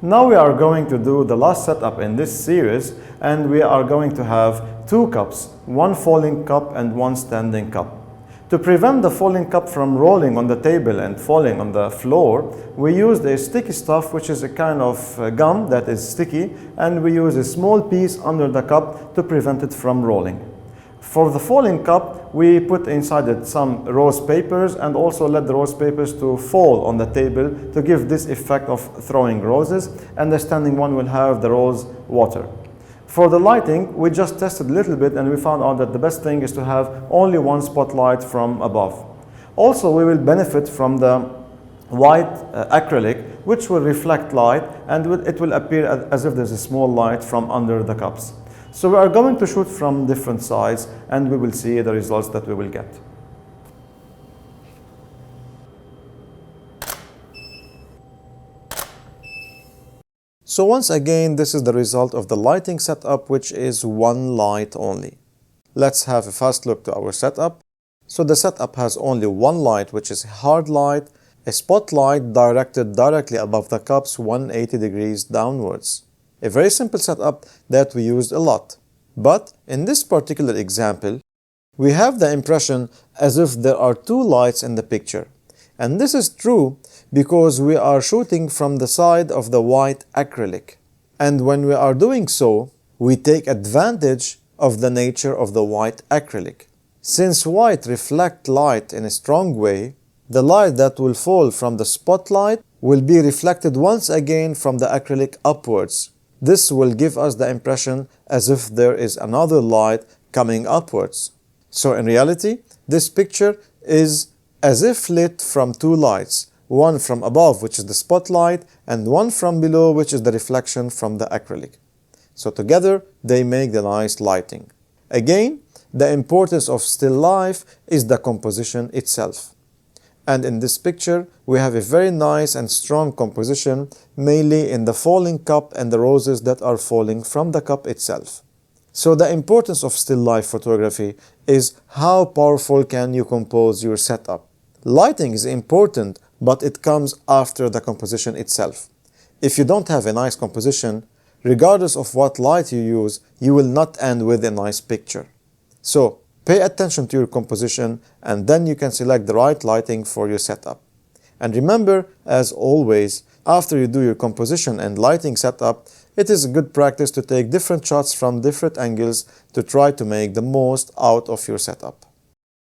Now we are going to do the last setup in this series, and we are going to have two cups, one falling cup and one standing cup. To prevent the falling cup from rolling on the table and falling on the floor, we used a sticky stuff, which is a kind of gum that is sticky, and we use a small piece under the cup to prevent it from rolling. For the falling cup, we put inside it some rose papers and also let the rose papers to fall on the table to give this effect of throwing roses, and the standing one will have the rose water. For the lighting, we just tested a little bit and we found out that the best thing is to have only one spotlight from above. Also, we will benefit from the white acrylic, which will reflect light, and it will appear as if there's a small light from under the cups. So we are going to shoot from different sides and we will see the results that we will get. So once again, this is the result of the lighting setup, which is one light only. Let's have a fast look to our setup. So the setup has only one light, which is a hard light, a spotlight directed directly above the cups 180 degrees downwards. A very simple setup that we used a lot. But in this particular example, we have the impression as if there are two lights in the picture. And this is true because we are shooting from the side of the white acrylic. And when we are doing so, we take advantage of the nature of the white acrylic. Since white reflects light in a strong way, the light that will fall from the spotlight will be reflected once again from the acrylic upwards. This will give us the impression as if there is another light coming upwards. So in reality, this picture is as if lit from two lights, one from above, which is the spotlight, and one from below, which is the reflection from the acrylic. So together, they make the nice lighting. Again, the importance of still life is the composition itself. And in this picture, we have a very nice and strong composition, mainly in the falling cup and the roses that are falling from the cup itself. So the importance of still life photography is how powerful can you compose your setup. Lighting is important, but it comes after the composition itself. If you don't have a nice composition, regardless of what light you use, you will not end with a nice picture. So pay attention to your composition, and then you can select the right lighting for your setup. And remember, as always, after you do your composition and lighting setup, it is a good practice to take different shots from different angles to try to make the most out of your setup.